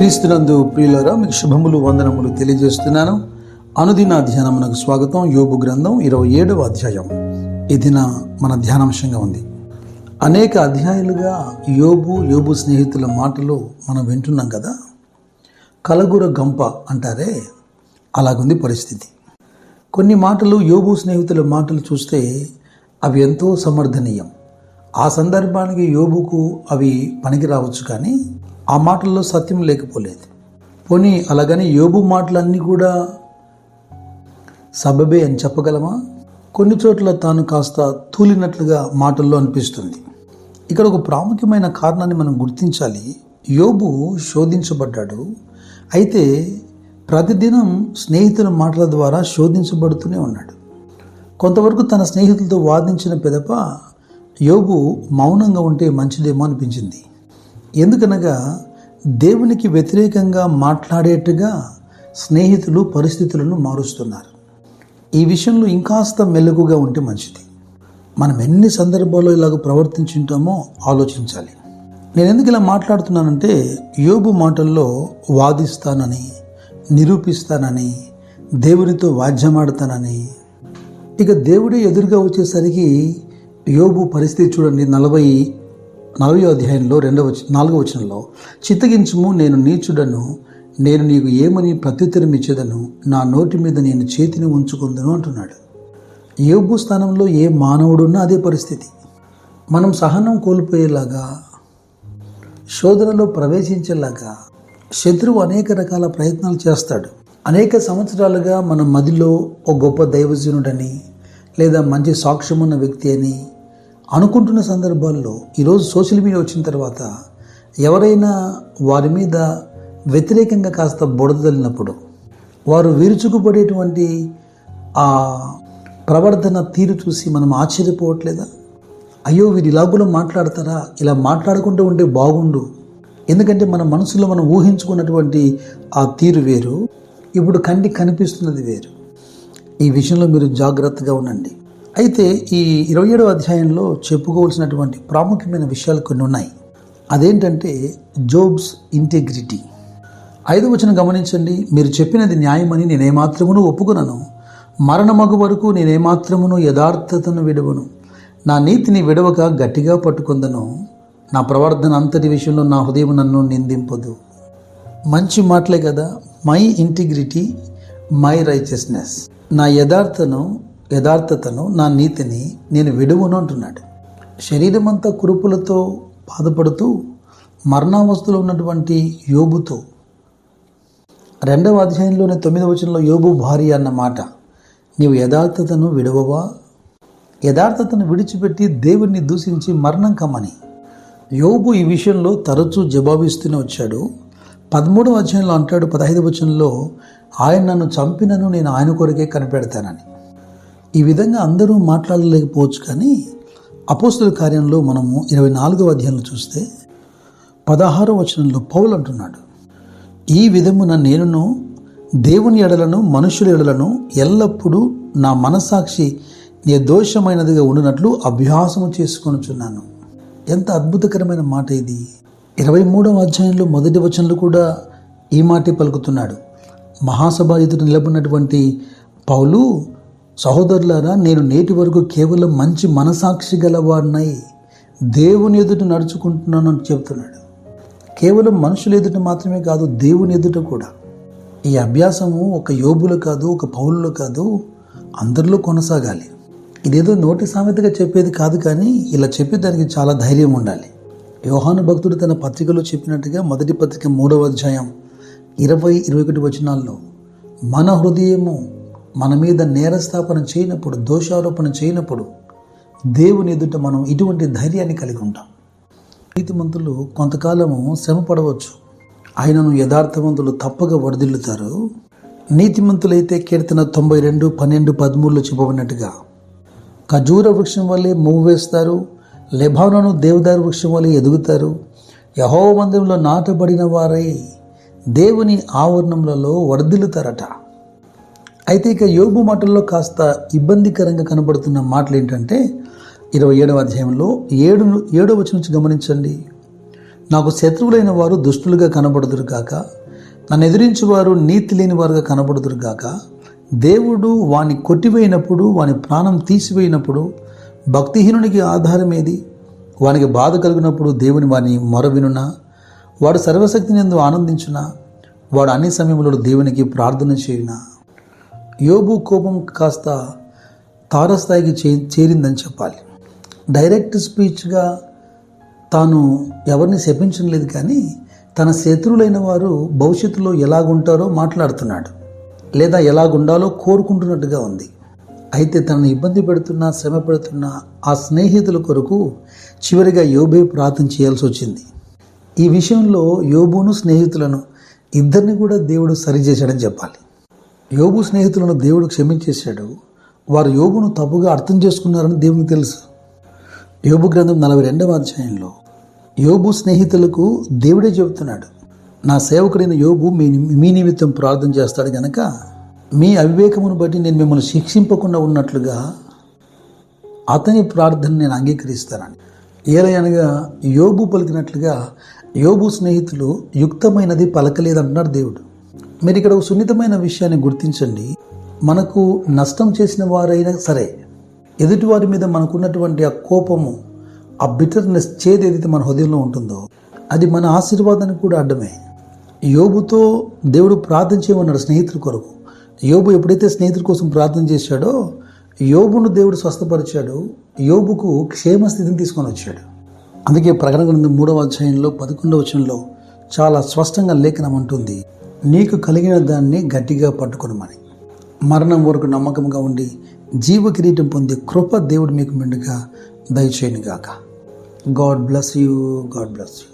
క్రీస్తునందు ప్రియులారా, మీకు శుభములు వందనములు తెలియజేస్తున్నాను. అనుదిన ధ్యానమునకు స్వాగతం. యోబు గ్రంథం 27వ అధ్యాయం ఈ దిన మన ధ్యానాంశంగా ఉంది. అనేక అధ్యాయులుగా యోబు స్నేహితుల మాటలు మనం వింటున్నాం కదా. కలగుర గంప అంటారే, అలాగుంది పరిస్థితి. కొన్ని మాటలు యోబు స్నేహితుల మాటలు చూస్తే అవి ఎంతో సమర్థనీయం. ఆ సందర్భానికి యోబుకు అవి పనికి రావచ్చు, కానీ ఆ మాటల్లో సత్యం లేకపోలేదు. పోనీ అలాగని యోబు మాటలన్నీ కూడా సబబే అని చెప్పగలమా? కొన్ని చోట్ల తాను కాస్త తూలినట్లుగా మాటల్లో అనిపిస్తుంది. ఇక్కడ ఒక ప్రాముఖ్యమైన కారణాన్ని మనం గుర్తించాలి. యోబు శోధించబడ్డాడు. అయితే ప్రతిదినం స్నేహితుల మాటల ద్వారా శోధించబడుతూనే ఉన్నాడు. కొంతవరకు తన స్నేహితులతో వాదించిన పిదప యోబు మౌనంగా ఉంటే మంచిదేమో అనిపించింది. ఎందుకనగా దేవునికి వ్యతిరేకంగా మాట్లాడేట్టుగా స్నేహితులు పరిస్థితులను మారుస్తున్నారు. ఈ విషయంలో ఇంకాస్త మెలకుగా ఉంటే మంచిది. మనం ఎన్ని సందర్భాల్లో ఇలాగ ప్రవర్తించుంటామో ఆలోచించాలి. నేను ఎందుకు ఇలా మాట్లాడుతున్నానంటే, యోబు మాటల్లో వాదిస్తానని, నిరూపిస్తానని, దేవునితో వాద్యమాడతానని, ఇక దేవుడే ఎదురుగా వచ్చేసరికి యోబు పరిస్థితి చూడండి. 40వ అధ్యాయంలో 4వ వచనంలో, చిత్తగించుము, నేను నీచుడను, నేను నీకు ఏమని ప్రత్యుత్తరం ఇచ్చేదను, నా నోటి మీద నేను చేతిని ఉంచుకుందను అంటున్నాడు. యోబు స్థానంలో ఏ మానవుడున్నా అదే పరిస్థితి. మనం సహనం కోల్పోయేలాగా, శోధనలో ప్రవేశించేలాగా శత్రువు అనేక రకాల ప్రయత్నాలు చేస్తాడు. అనేక సంవత్సరాలుగా మన మదిలో ఒక గొప్ప దైవజనుడని లేదా మంచి సాక్ష్యమున్న వ్యక్తి అని అనుకుంటున్న సందర్భాల్లో ఈరోజు సోషల్ మీడియా వచ్చిన తర్వాత ఎవరైనా వారి మీద వ్యతిరేకంగా కాస్త బుడదలినప్పుడు వారు విరుచుకుపడేటువంటి ఆ ప్రవర్తన తీరు చూసి మనం ఆశ్చర్యపోవట్లేదా? అయ్యో, వీరు ఇలా కూడా మాట్లాడతారా, ఇలా మాట్లాడుకుంటూ ఉంటే బాగుండు. ఎందుకంటే మన మనసులో మనం ఊహించుకున్నటువంటి ఆ తీరు వేరు, ఇప్పుడు కంటికి కనిపిస్తున్నది వేరు. ఈ విషయంలో మీరు జాగ్రత్తగా ఉండండి. అయితే ఈ 27వ అధ్యాయంలో చెప్పుకోవాల్సినటువంటి ప్రాముఖ్యమైన విషయాలు కొన్ని ఉన్నాయి. అదేంటంటే జోబ్స్ ఇంటెగ్రిటీ. 5వ వచనం గమనించండి. మీరు చెప్పినది న్యాయమని నేనేమాత్రమును ఒప్పుకున్నాను, మరణమగు వరకు నేనేమాత్రమును యథార్థతను విడవను, నా నీతిని విడవక గట్టిగా పట్టుకుందను, నా ప్రవర్తన అంతటి విషయంలో నా హృదయం నన్ను నిందింపదు. మంచి మాటలే కదా. మై ఇంటిగ్రిటీ, మై రైచియస్నెస్, నా యథార్థతను, నా నీతిని నేను విడువను అంటున్నాడు. శరీరం అంతా కురుపులతో బాధపడుతూ మరణావస్థలో ఉన్నటువంటి యోబుతో 2వ అధ్యాయంలోని 9వ వచనంలో యోబు భార్య అన్న మాట, నీవు యథార్థతను విడవవా? యథార్థతను విడిచిపెట్టి దేవుణ్ణి దూషించి మరణం కమ్మని. యోబు ఈ విషయంలో తరచూ జవాబిస్తూనే వచ్చాడు. 13వ అధ్యాయంలో అంటాడు, 15వ వచనంలో, ఆయన నన్ను చంపినను నేను ఆయన కొరకే కనిపెడతానని. ఈ విధంగా అందరూ మాట్లాడలేకపోవచ్చు, కానీ అపోస్తుల కార్యంలో మనము 24వ అధ్యాయంలో చూస్తే 16వ వచనంలో పౌలు అంటున్నాడు, ఈ విధమున నేనును దేవుని ఎడలను మనుషుల ఎడలను ఎల్లప్పుడూ నా మనస్సాక్షి నిర్దోషమైనదిగా ఉండినట్లు అభ్యాసము చేసుకొనుచున్నాను. ఎంత అద్భుతకరమైన మాట ఇది. 23వ అధ్యాయంలో 1వ వచనంలో కూడా ఈ మాటే పలుకుతున్నాడు. మహాసభ ఎదుట నిలబడినటువంటి పౌలు, సహోదరులారా, నేను నేటి వరకు కేవలం మంచి మనసాక్షి గలవాడినై దేవుని ఎదుట నడుచుకుంటున్నాను అని చెప్తున్నాడు. కేవలం మనుషుల ఎదుట మాత్రమే కాదు, దేవుని ఎదుట కూడా. ఈ అభ్యాసము ఒక యోబులో కాదు, ఒక పౌలులో కాదు, అందరిలో కొనసాగాలి. ఇదేదో నోటి సామెతగా చెప్పేది కాదు, కానీ ఇలా చెప్పేదానికి చాలా ధైర్యం ఉండాలి. యోహాను భక్తుడు తన పత్రికలో చెప్పినట్టుగా, మొదటి పత్రిక 3వ అధ్యాయం 20-21 వచనాల్లో, మన హృదయము మన మీద నేరస్థాపన చేయనప్పుడు, దోషారోపణ చేయనప్పుడు దేవుని ఎదుట మనం ఇటువంటి ధైర్యాన్ని కలిగి ఉంటాం. నీతిమంతులు కొంతకాలము శ్రమ పడవచ్చు, ఆయనను యథార్థవంతులు తప్పగా వర్ధిల్లుతారు. నీతిమంతులైతే కీర్తన 92:12-13లో చెప్పబడినట్టుగా ఖజూర వృక్షం వల్లే మూవ్ వేస్తారు, లెబానోను దేవదారు వృక్షం వల్లే ఎదుగుతారు, యెహోవా మందిరంలో నాటబడిన వారై దేవుని ఆవరణములలో వర్ధిల్లుతారట. అయితే ఇక యోబు మాటల్లో కాస్త ఇబ్బందికరంగా కనబడుతున్న మాటలు ఏంటంటే 27వ అధ్యాయంలో 7వ వచనం నుంచి గమనించండి. నాకు శత్రువులైన వారు దుష్టులుగా కనబడుదురు గాక, నన్ను ఎదిరించు వారు నీతి లేని వారుగా కనబడుదురు గాక. దేవుడు వాని కొట్టివేయినప్పుడు, వాని ప్రాణం తీసివేయినప్పుడు భక్తిహీనునికి ఆధారం ఏది? వానికి బాధ కలిగినప్పుడు దేవుని వాని మొర వినునా? వాడు సర్వశక్తిని యందు ఆనందించునా? వాడు అన్ని సమయంలో దేవునికి ప్రార్థన చేయునా? యోబు కోపం కాస్త తారస్థాయికి చేరిందని చెప్పాలి. డైరెక్ట్ స్పీచ్గా తాను ఎవరిని శపించలేదు, కానీ తన శత్రువులైన వారు భవిష్యత్తులో ఎలాగుంటారో మాట్లాడుతున్నాడు, లేదా ఎలాగుండాలో కోరుకుంటున్నట్టుగా ఉంది. అయితే తనను ఇబ్బంది పెడుతున్నా, శ్రమ పెడుతున్న ఆ స్నేహితుల కొరకు చివరిగా యోబే ప్రార్థన చేయాల్సి వచ్చింది. ఈ విషయంలో యోబును స్నేహితులను ఇద్దరిని కూడా దేవుడు సరిచేశాడని చెప్పాలి. యోబు స్నేహితులను దేవుడు క్షమించేశాడు. వారు యోబును తప్పుగా అర్థం చేసుకున్నారని దేవునికి తెలుసు. యోబు గ్రంథం 42వ అధ్యాయంలో యోబు స్నేహితులకు దేవుడే చెబుతున్నాడు, నా సేవకుడైన యోబు మీ నిమిత్తం ప్రార్థన చేస్తాడు గనక మీ అవివేకమును బట్టి నేను మిమ్మల్ని శిక్షింపకుండా ఉన్నట్లుగా అతని ప్రార్థన నేను అంగీకరిస్తానని. ఏలయనగా యోబు పలికినట్లుగా యోబు స్నేహితులు యుక్తమైనది పలకలేదంటున్నాడు దేవుడు. మీరు ఇక్కడ ఒక సున్నితమైన విషయాన్ని గుర్తించండి. మనకు నష్టం చేసిన వారైనా సరే, ఎదుటివారి మీద మనకున్నటువంటి ఆ కోపము, ఆ బిటర్నెస్, చేదు ఏదైతే మన హృదయంలో ఉంటుందో అది మన ఆశీర్వాదానికి కూడా అడ్డమే. యోబుతో దేవుడు ప్రార్థన చేయమన్నాడు స్నేహితుల కొరకు. యోబు ఎప్పుడైతే స్నేహితుల కోసం ప్రార్థన చేశాడో యోబును దేవుడు స్వస్థపరిచాడు, యోబుకు క్షేమస్థితిని తీసుకొని వచ్చాడు. అందుకే ప్రకటన గ్రంథం 3వ అధ్యాయంలో 11వ వచనంలో చాలా స్పష్టంగా లేఖనం అంటుంది, నీకు కలిగిన దాన్ని గట్టిగా పట్టుకొనమని. మరణం వరకు నమ్మకంగా ఉండి జీవ కిరీటం పొందే కృప దేవుడు మీకు మెండుగా దయచేయునుగాక. God bless you. God bless you.